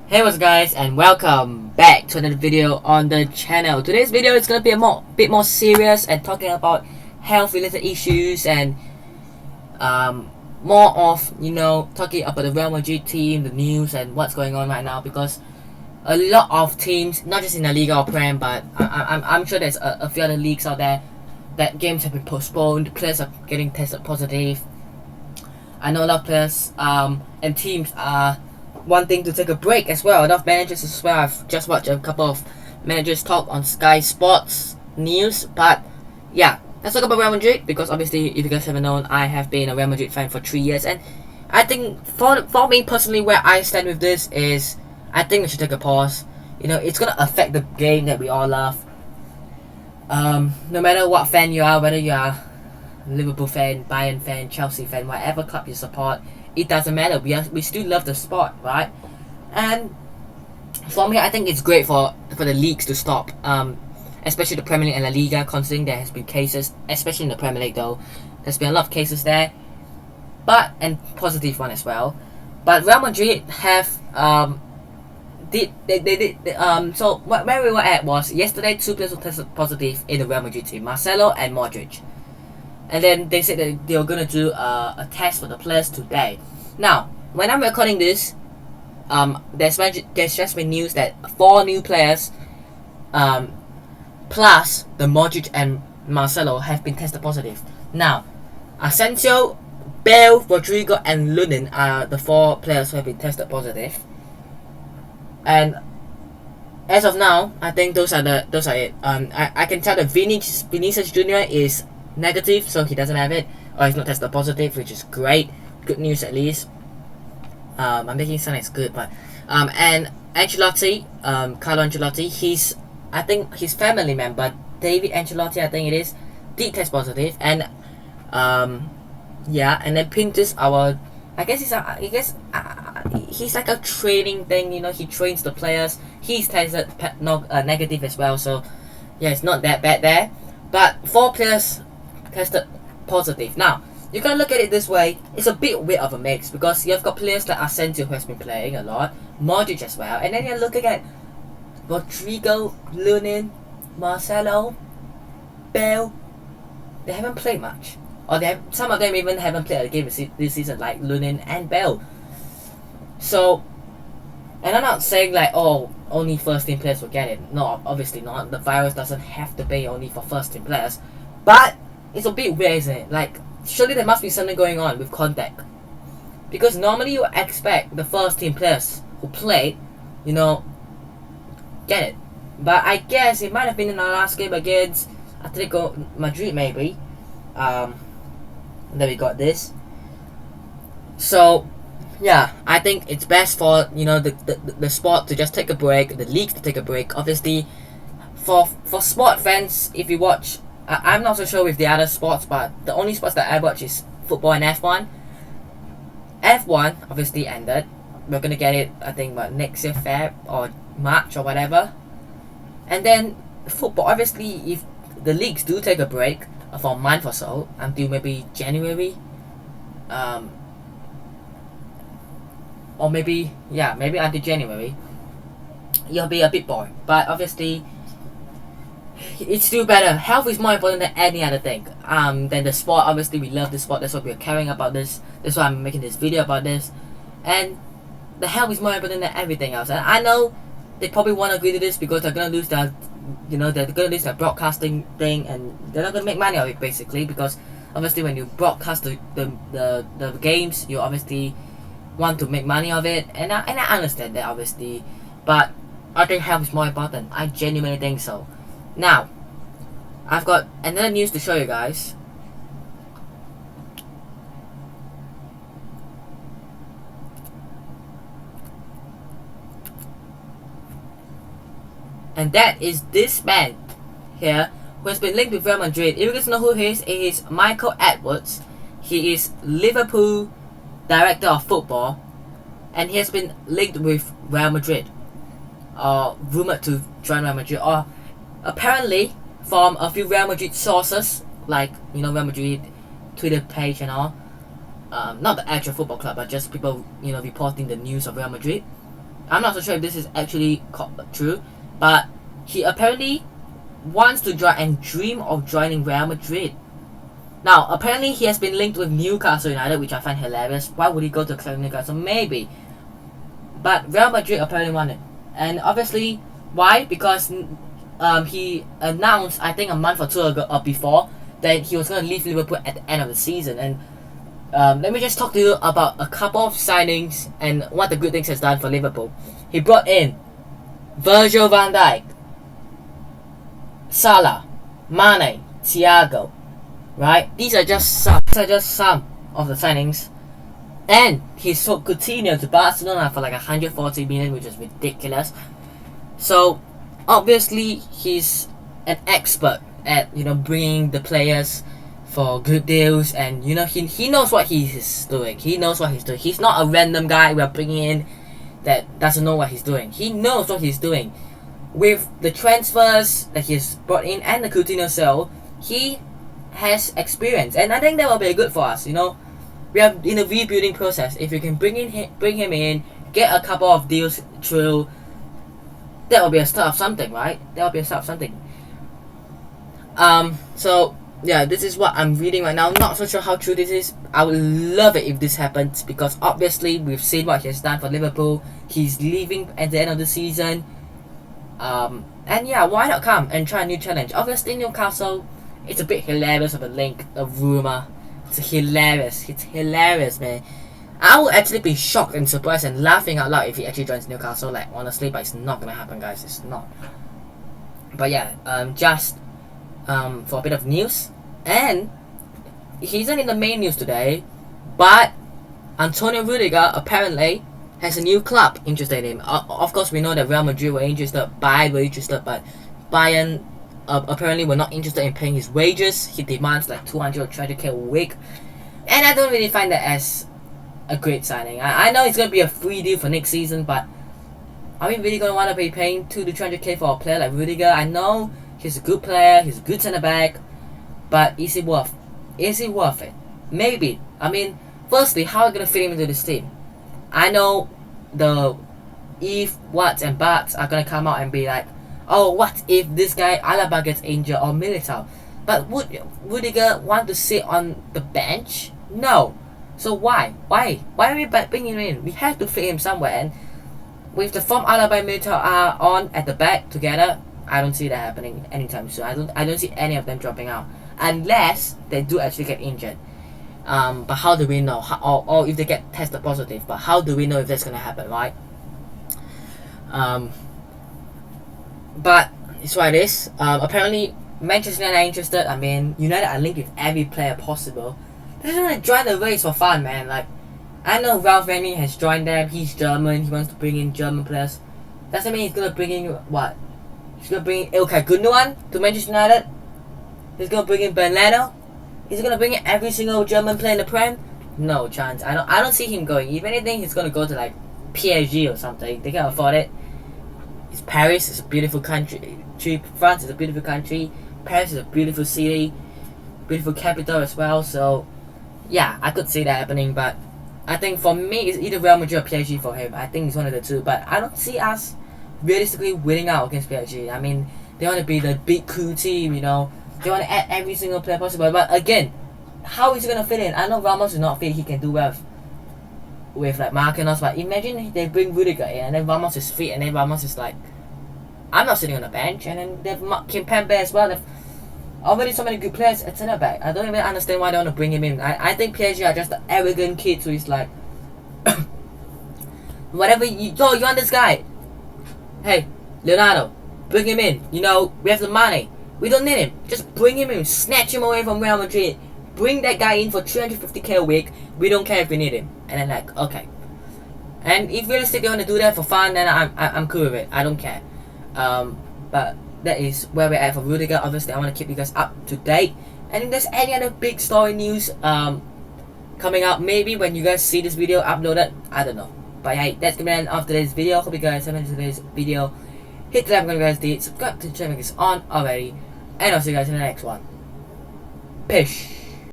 Hey, what's up guys, and welcome back to another video on the channel. Today's video is gonna be a bit more serious and talking about health related issues and more of talking about the Real Madrid team, the news and what's going on right now, because a lot of teams, not just in the Liga or Prem, but I'm sure there's a few other leagues out there that games have been postponed, players are getting tested positive. I know a lot of players and teams are wanting to take a break as well. A lot of managers as well. I've just watched a couple of managers talk on Sky Sports News. But yeah, let's talk about Real Madrid, because obviously, if you guys haven't known, I have been a Real Madrid fan for 3 years, and I think for me personally, where I stand with this is I think we should take a pause. It's gonna affect the game that we all love. No matter what fan you are, whether you are Liverpool fan, Bayern fan, Chelsea fan, whatever club you support, it doesn't matter. We still love the sport, right? And for me, I think it's great for the leagues to stop, especially the Premier League and La Liga, considering there has been cases, especially in the Premier League though. There's been a lot of cases there, and positive one as well. But Real Madrid have so where we were at was yesterday. 2 players were tested positive in the Real Madrid team, Marcelo and Modric. And then they said that they were gonna do a test for the players today. Now, when I'm recording this, there's just been news that 4 new players, plus the Modric and Marcelo, have been tested positive. Now, Asensio, Bale, Rudiger, and Lunin are the 4 players who have been tested positive. And as of now, I think those are it. I can tell that Vinicius Junior is negative, so he doesn't have it, or he's not tested positive, which is great. Good news at least. I'm making it sound as good, but and Ancelotti, Carlo Ancelotti, I think his family member David Ancelotti, I think it is, did test positive, and yeah, and then Pintus, he's like a training thing, he trains the players. He's tested negative as well, so yeah, it's not that bad there. But 4 players tested positive. Now, you can look at it this way. It's a bit weird of a mix, because you've got players like Asensio, who has been playing a lot, Modric as well, and then you're looking at Rodrigo, Lunin, Marcelo, Bale. They haven't played much, or some of them even haven't played a game this season, like Lunin and Bale. So, and I'm not saying like, oh, only first team players will get it. No, obviously not. The virus doesn't have to be only for first team players, but it's a bit weird, isn't it? Like, surely there must be something going on with contact, because normally you expect the first team players who played, get it. But I guess it might have been in our last game against Atletico Madrid, maybe. Then we got this. So yeah, I think it's best for the sport to just take a break, the leagues to take a break. Obviously, for sport fans, if you watch, I'm not so sure with the other sports, but the only sports that I watch is football and F1. F1 obviously ended. We're gonna get it, I think, next year, Feb or March or whatever. And then football, obviously, if the leagues do take a break for a month or so until maybe January, or maybe until January, you'll be a bit bored. But obviously, it's still better. Health is more important than any other thing. Than the sport. Obviously, we love the sport. That's why we're caring about this. That's why I'm making this video about this. And the health is more important than everything else. And I know they probably won't agree to this, because they're gonna lose their, they're gonna lose their broadcasting thing, and they're not gonna make money of it, basically. Because obviously, when you broadcast the games, you obviously want to make money of it, and I understand that, obviously. But I think health is more important. I genuinely think so. Now, I've got another news to show you guys. And that is this man here, who has been linked with Real Madrid. If you guys know who he is Michael Edwards. He is Liverpool Director of Football, and he has been linked with Real Madrid, or rumored to join Real Madrid, or apparently from a few Real Madrid sources, like Real Madrid Twitter page and all. Not the actual football club, but just people reporting the news of Real Madrid. I'm not so sure if this is actually true, but he apparently wants to join and dream of joining Real Madrid. Now, apparently he has been linked with Newcastle United, which I find hilarious. Why would he go to a club like Newcastle? Maybe. But Real Madrid apparently won it. And obviously, why? Because he announced, I think a month or two ago or before, that he was going to leave Liverpool at the end of the season. And let me just talk to you about a couple of signings and what the good things has done for Liverpool. He brought in Virgil van Dijk, Salah, Mane, Thiago. Right? These are just some of the signings. And he sold Coutinho to Barcelona for like 140 million, which is ridiculous. So obviously he's an expert at bringing the players for good deals, and he knows what he's doing. He knows what he's doing. He's not a random guy we're bringing in that doesn't know what he's doing. He knows what he's doing. With the transfers that he's brought in and the Coutinho sale, he has experience, and I think that will be good for us. We are in a rebuilding process. If you can bring him in, get a couple of deals through, that will be a start of something, right? That will be a start of something. So yeah, this is what I'm reading right now. I'm not so sure how true this is. I would love it if this happens, because obviously we've seen what he has done for Liverpool. He's leaving at the end of the season. And yeah, why not come and try a new challenge? Obviously Newcastle, it's a bit hilarious of a link, a rumor. It's hilarious, man. I would actually be shocked and surprised and laughing out loud if he actually joins Newcastle, like, honestly, but it's not gonna happen, guys. It's not. But yeah, just for a bit of news, and he isn't in the main news today, but Antonio Rudiger apparently has a new club interested in him. Of course, we know that Real Madrid were interested, Bayern were interested, but Bayern apparently were not interested in paying his wages. He demands like 200 or 300k a week, and I don't really find that as a great signing. I know it's going to be a free deal for next season, but are we really going to want to be paying 200 to 300k for a player like Rudiger? I know he's a good player, he's a good centre back, but is it worth it? Maybe. I mean, firstly, how are we going to fit him into this team? I know the if, whats and buts are going to come out and be like, oh, what if this guy Alaba gets injured or Militao? But would Rudiger want to sit on the bench? No. So why? Why are we bringing him in? We have to fit him somewhere, and with the form Alaba and Militao are on at the back together, I don't see that happening anytime soon. I don't see any of them dropping out unless they do actually get injured. But how do we know? Or if they get tested positive? But how do we know if that's gonna happen, right? But it's what it is. Apparently Manchester United are interested. I mean, United are linked with every player possible. They just want to join the race for fun, man. Like, I know Ralph Rangnick has joined them. He's German. He wants to bring in German players. Doesn't mean he's gonna bring in what? He's gonna bring in Ilkay Gundogan to Manchester United. He's gonna bring in Ben Leno. He's gonna bring in every single German player in the Prem. No chance. I don't see him going. If anything, he's gonna go to like PSG or something. They can afford it. It's Paris. It's a beautiful country. France is a beautiful country. Paris is a beautiful city, beautiful capital as well. So yeah, I could see that happening. But I think for me, it's either Real Madrid or PSG for him. I think it's one of the two. But I don't see us realistically winning out against PSG. I mean, they want to be the big cool team, They want to add every single player possible. But again, how is he going to fit in? I know Ramos is not fit. He can do well with like Marquinhos. But imagine they bring Rudiger in and then Ramos is fit, and then Ramos is like, I'm not sitting on the bench. And then they've Kimpembe as well. They've already so many good players at centre back. I don't even understand why they want to bring him in. I think PSG are just the arrogant kids who is like, whatever you want this guy. Hey, Leonardo, bring him in. We have the money. We don't need him. Just bring him in. Snatch him away from Real Madrid. Bring that guy in for 350k a week. We don't care if we need him. And then like, okay. And if realistically you want to do that for fun, then I'm cool with it. I don't care. But that is where we're at for Rudiger. Obviously, I want to keep you guys up to date. And if there's any other big story news coming up, maybe when you guys see this video uploaded, I don't know. But hey, that's gonna be the end of today's video. Hope you guys have enjoyed today's video. Hit the like button if you guys did. Subscribe to the channel if it's on already. And I'll see you guys in the next one. Peace.